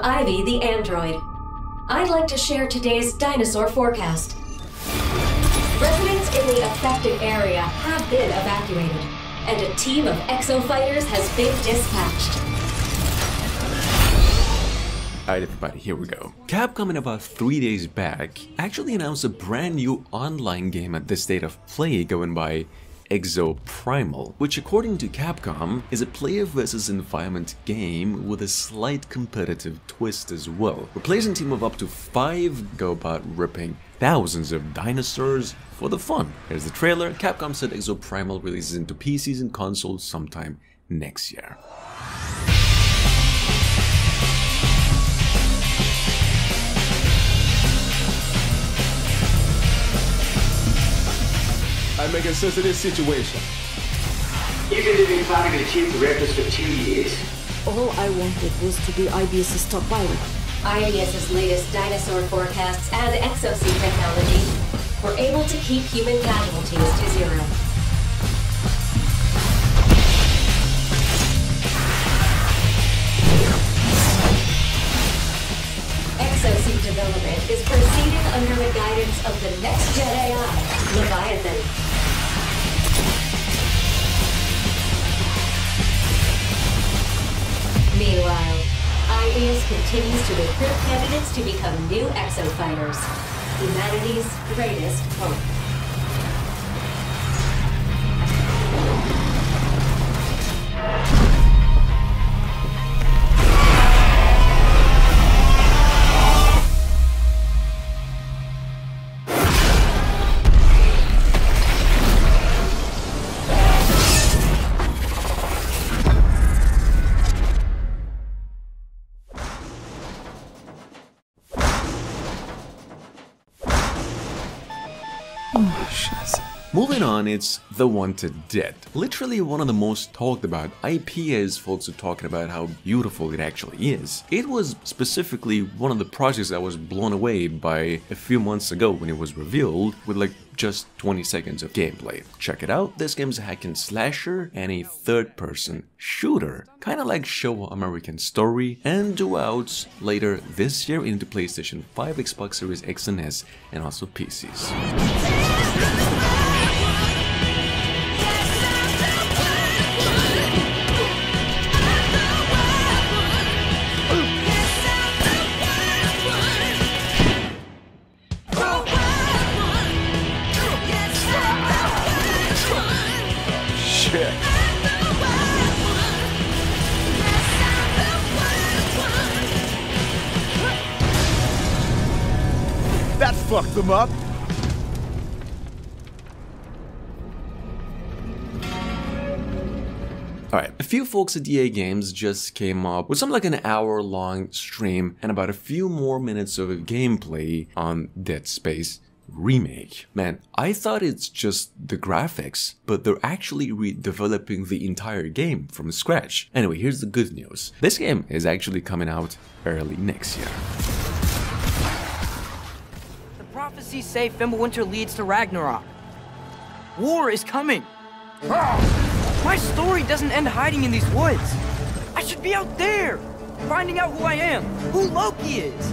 Ivy the android. I'd like to share today's dinosaur forecast. Residents in the affected area have been evacuated, and a team of exo-fighters has been dispatched. Alright everybody, here we go. Capcom in about 3 days back actually announced a brand new online game at this state of play going by Exoprimal, which according to Capcom is a player versus environment game with a slight competitive twist as well. Where players and team of up to 5 go about ripping thousands of dinosaurs for the fun. Here's the trailer. Capcom said Exoprimal releases into PCs and consoles sometime next year. I'm making sense of this situation. You've been planning to chief directors for 2 years. All I wanted was to be IBS's top pilot. IBS's latest dinosaur forecasts and exosuit technology were able to keep human casualties to 0. Exosuit development is proceeding under the guidance of the next-gen AI, Leviathan. Meanwhile, IBS continues to recruit candidates to become new exo-fighters, humanity's greatest hope. Moving on, it's The Wanted Dead. Literally one of the most talked about IPs. Folks are talking about how beautiful it actually is. It was specifically one of the projects I was blown away by a few months ago when it was revealed with like just 20 seconds of gameplay. Check it out. This game's a hack and slasher and a third-person shooter, kind of like Show American Story, and due out later this year into PlayStation 5, Xbox Series X and S, and also PCs. That fucked them up. Alright, a few folks at EA Games just came up with something like an hour-long stream and about a few more minutes of gameplay on Dead Space Remake. Man, I thought it's just the graphics, but they're actually redeveloping the entire game from scratch. Anyway, here's the good news. This game is actually coming out early next year. The prophecies say Fimbulwinter leads to Ragnarok. War is coming. My story doesn't end hiding in these woods. I should be out there, finding out who I am, who Loki is.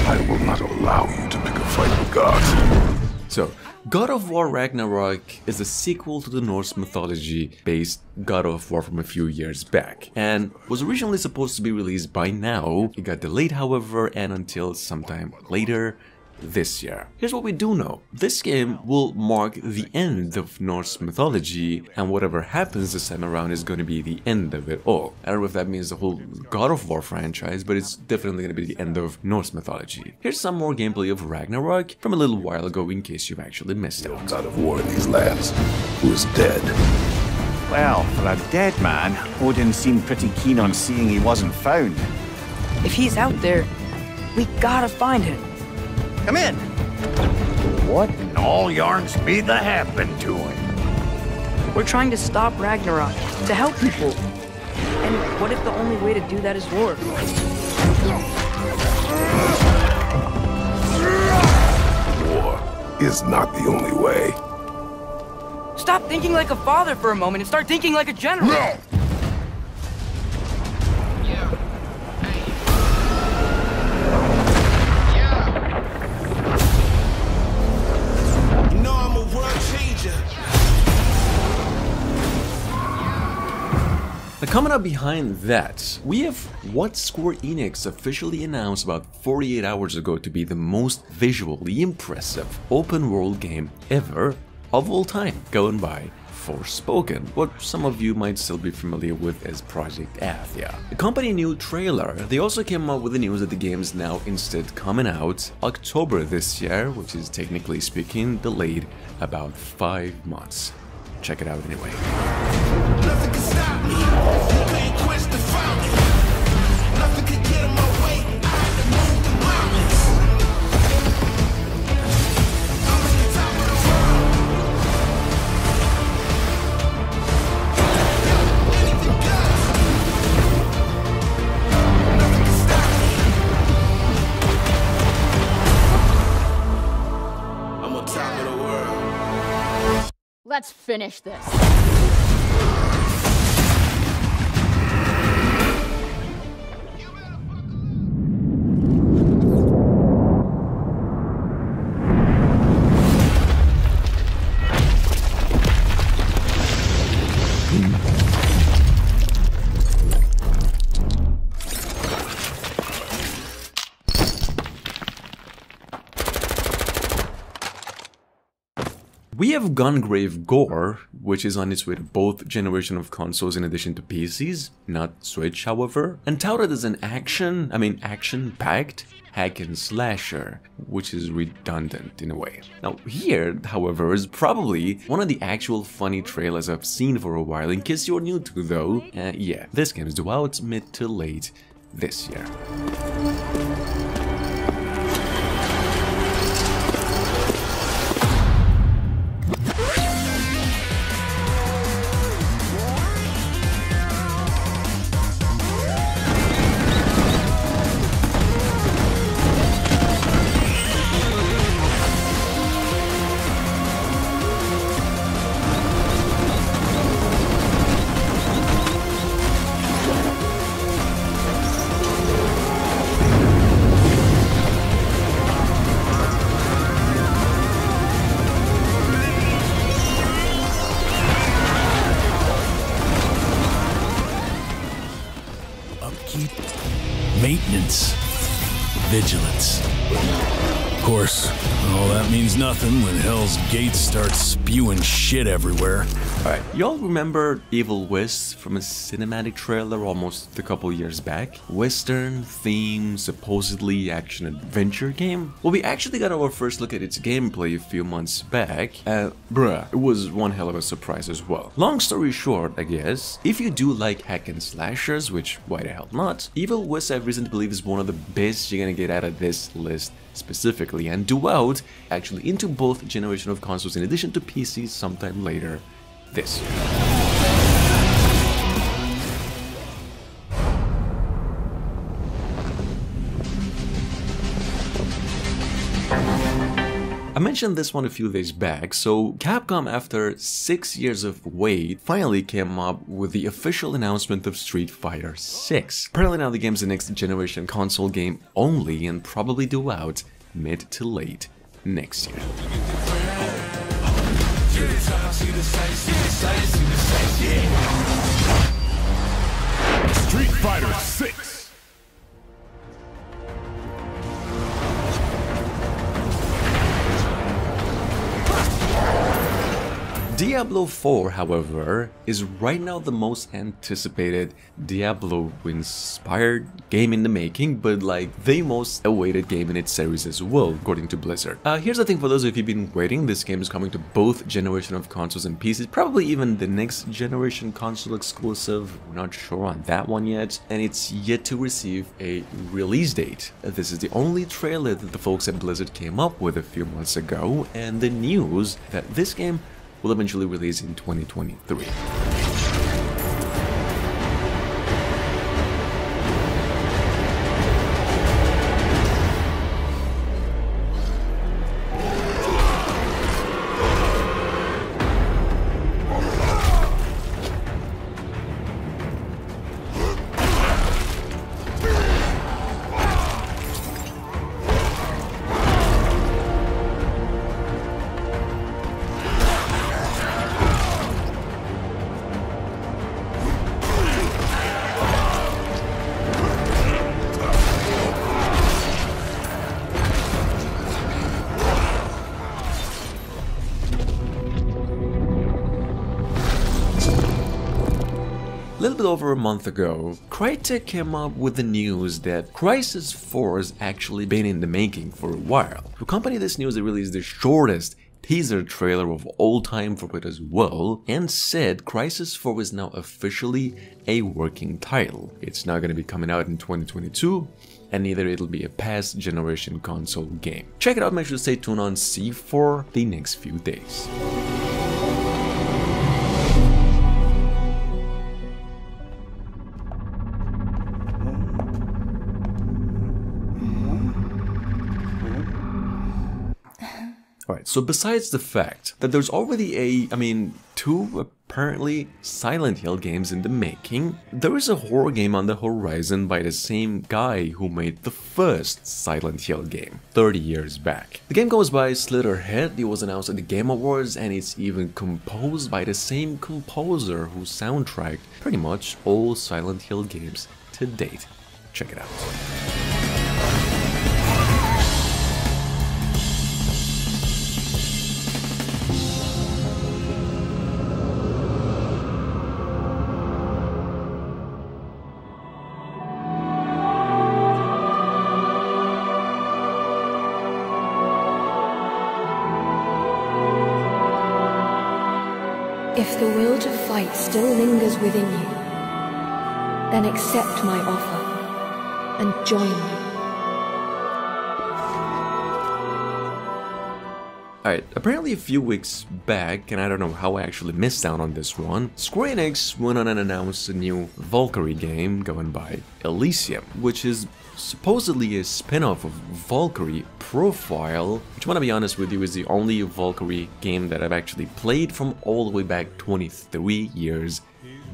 I will not allow you to pick a fight with gods. So, God of War Ragnarok is a sequel to the Norse mythology-based God of War from a few years back, and was originally supposed to be released by now. It got delayed, however, and until sometime later this year. Here's what we do know. This game will mark the end of Norse mythology, and whatever happens this time around is going to be the end of it all. I don't know if that means the whole God of War franchise, but it's definitely going to be the end of Norse mythology. Here's some more gameplay of Ragnarok from a little while ago in case you've actually missed it. No God of War in these lands. Who is dead? Well, for a dead man, Odin seemed pretty keen on seeing he wasn't found. If he's out there, we gotta find him. Come in! What in all yarns be that happened to him? We're trying to stop Ragnarok, to help people. And what if the only way to do that is war? War is not the only way. Stop thinking like a father for a moment and start thinking like a general. No! Coming up behind that, we have what Square Enix officially announced about 48 hours ago to be the most visually impressive open world game ever of all time, going by Forspoken, what some of you might still be familiar with as Project Athia. The company new trailer, they also came up with the news that the game is now instead coming out October this year, which is technically speaking delayed about 5 months. Check it out anyway. Nothing can stop me. Can't quench the fountain. Nothing can get in my way. I had to move the mountains. I'm at the top of the world. Anything goes. Nothing can stop me. I'm on top of the world. Let's finish this. We have Gungrave Gore, which is on its way to both generation of consoles in addition to PCs, not Switch however, and touted as an action-packed hack and slasher, which is redundant in a way. Now here, however, is probably one of the actual funny trailers I've seen for a while. In case you're new to though, yeah, this game is due out mid to late this year. Maintenance. Vigilance. Of course, all that means nothing when Hell's Gates starts spewing shit everywhere. Alright, y'all remember Evil West from a cinematic trailer almost a couple years back? Western theme, supposedly action-adventure game? Well, we actually got our first look at its gameplay a few months back. Bruh, it was one hell of a surprise as well. Long story short, I guess, if you do like hack and slashers, which why the hell not, Evil West I have reason to believe is one of the best you're gonna get out of this list specifically, and due out actually into both generation of consoles in addition to PCs sometime later this year. I mentioned this one a few days back, so Capcom, after 6 years of wait, finally came up with the official announcement of Street Fighter 6. Apparently now the game's the next generation console game only and probably due out mid to late next year. Street Fighter 6. Diablo 4, however, is right now the most anticipated Diablo-inspired game in the making, but like the most awaited game in its series as well, according to Blizzard. Here's the thing for those of you who've been waiting, this game is coming to both generation of consoles and PCs, probably even the next generation console exclusive, we're not sure on that one yet, and it's yet to receive a release date. This is the only trailer that the folks at Blizzard came up with a few months ago, and the news that this game will eventually release in 2023. little bit over a month ago, Crytek came up with the news that Crysis 4 has actually been in the making for a while. To accompany this news, they released the shortest teaser trailer of all time for it as well, and said Crysis 4 is now officially a working title. It's not going to be coming out in 2022, and neither it'll be a past generation console game. Check it out, make sure to stay tuned on C for the next few days. Alright, so besides the fact that there's already two apparently Silent Hill games in the making, there is a horror game on the horizon by the same guy who made the first Silent Hill game 30 years back. The game goes by Slitherhead, it was announced at the Game Awards, and it's even composed by the same composer who soundtracked pretty much all Silent Hill games to date. Check it out. If the will to fight still lingers within you, then accept my offer and join me. Alright, apparently a few weeks back, and I don't know how I actually missed out on this one, Square Enix went on and announced a new Valkyrie game going by Elysium, which is supposedly a spin-off of Valkyrie Profile, which, I want to be honest with you, is the only Valkyrie game that I've actually played from all the way back 23 years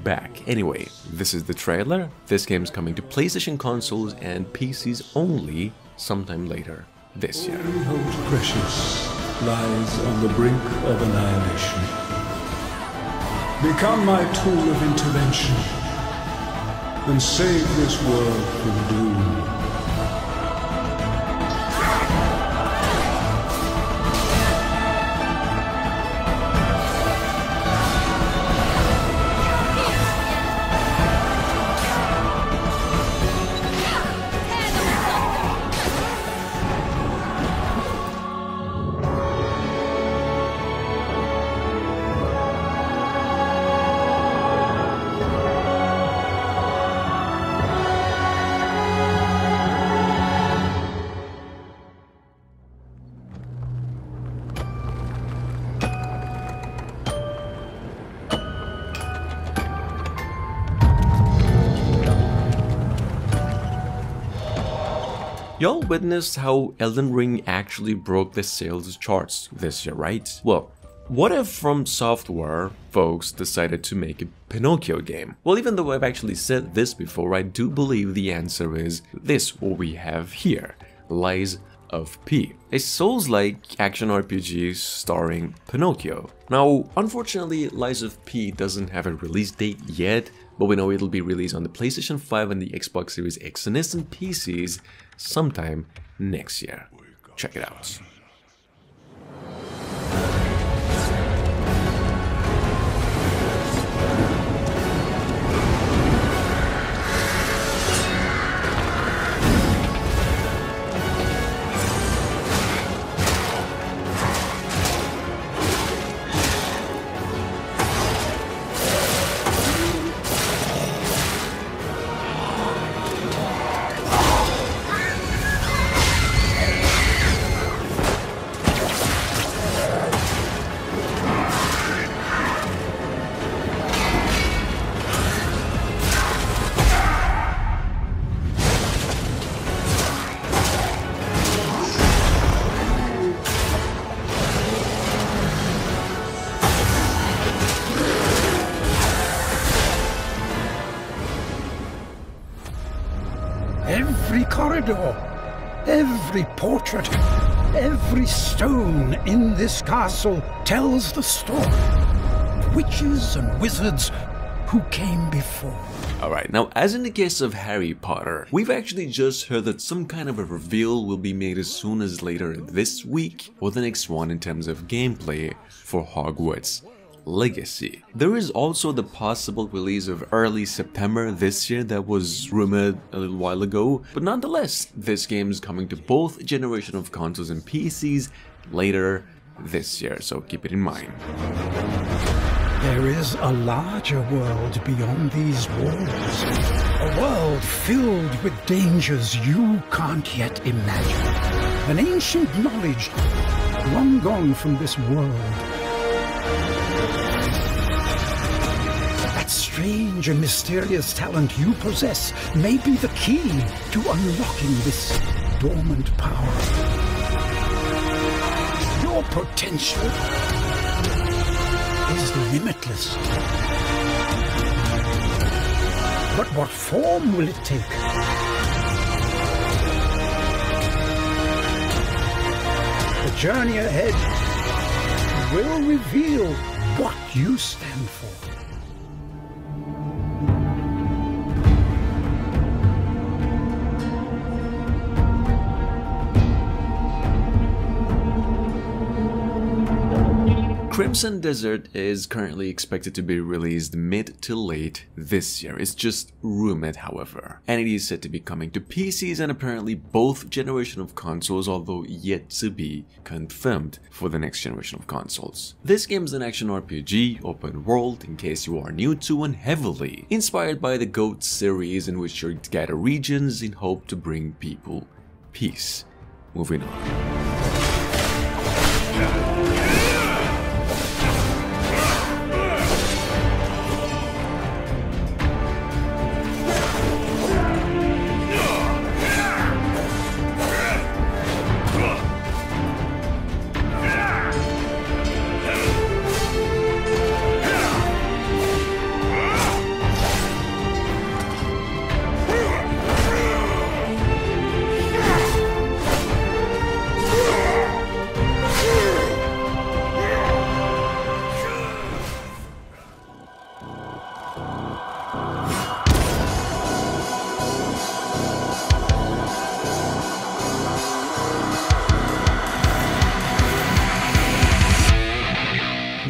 back. Anyway, this is the trailer. This game's coming to PlayStation consoles and PCs only sometime later this year. All we hold precious lies on the brink of annihilation. Become my tool of intervention and save this world from doom. Y'all witnessed how Elden Ring actually broke the sales charts this year, right? Well, what if From Software folks decided to make a Pinocchio game? Well, even though I've actually said this before, I do believe the answer is this, what we have here, Lies of P, a Souls-like action RPG starring Pinocchio. Now, unfortunately, Lies of P doesn't have a release date yet, but we know it'll be released on the PlayStation 5 and the Xbox Series X and S and PCs sometime next year. Check it out. Every corridor, every portrait, every stone in this castle tells the story of witches and wizards who came before. Alright, now as in the case of Harry Potter, we've actually just heard that some kind of a reveal will be made as soon as later this week or the next one in terms of gameplay for Hogwarts Legacy. There is also the possible release of early September this year that was rumored a little while ago, but nonetheless, this game is coming to both generations of consoles and PCs later this year, so keep it in mind. There is a larger world beyond these walls. A world filled with dangers you can't yet imagine. An ancient knowledge long gone from this world. That strange and mysterious talent you possess may be the key to unlocking this dormant power. Your potential is limitless. But what form will it take? The journey ahead will reveal what you stand for. Crimson Desert is currently expected to be released mid to late this year. It's just rumored, however, and it is said to be coming to PCs and apparently both generation of consoles, although yet to be confirmed for the next generation of consoles. This game is an action RPG, open world, in case you are new to, and heavily inspired by the GOAT series, in which you gather regions in hope to bring people peace. Moving on.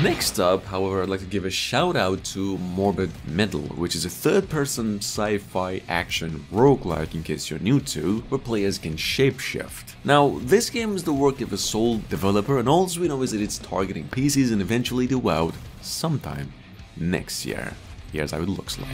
Next up, however, I'd like to give a shout out to Morbid Middle, which is a third-person sci-fi action roguelike, in case you're new to, where players can shapeshift. Now, this game is the work of a sole developer, and all we know is that it's targeting PCs and eventually due out sometime next year. Here's how it looks like.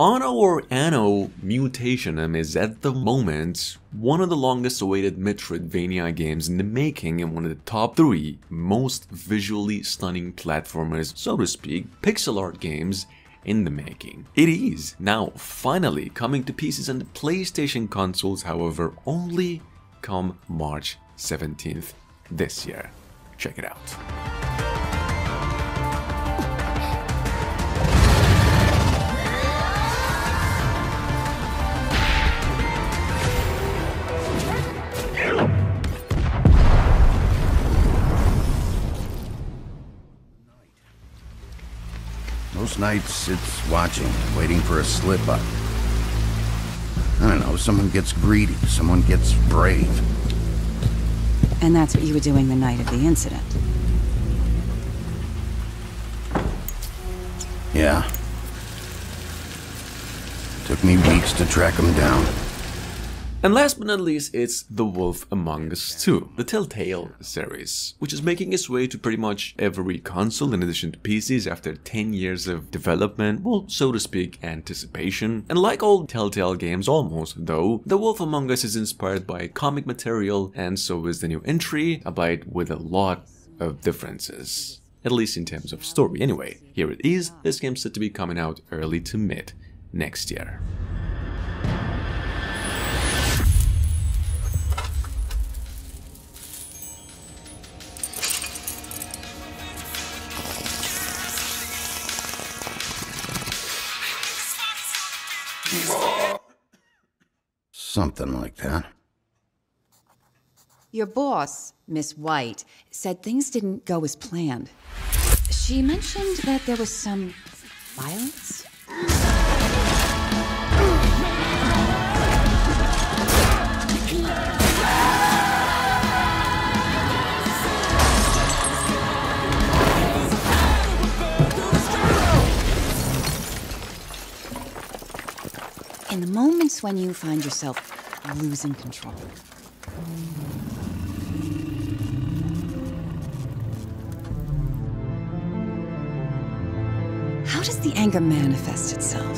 Anno or Anno Mutationum is at the moment one of the longest awaited Metroidvania games in the making and one of the top 3 most visually stunning platformers, so to speak, pixel art games in the making. It is now finally coming to PCs and the PlayStation consoles, however, only come March 17th this year. Check it out. Most nights it's watching, waiting for a slip-up. I don't know, someone gets greedy, someone gets brave. And that's what you were doing the night of the incident? Yeah. Took me weeks to track them down. And last but not least, it's The Wolf Among Us 2, the Telltale series, which is making its way to pretty much every console in addition to PCs after 10 years of development, well, so to speak, anticipation. And like all Telltale games almost, though, The Wolf Among Us is inspired by comic material, and so is the new entry, albeit with a lot of differences. At least in terms of story. Anyway, here it is. This game's set to be coming out early to mid next year. Something like that. Your boss, Miss White, said things didn't go as planned. She mentioned that there was some violence? In the moments when you find yourself losing control. How does the anger manifest itself?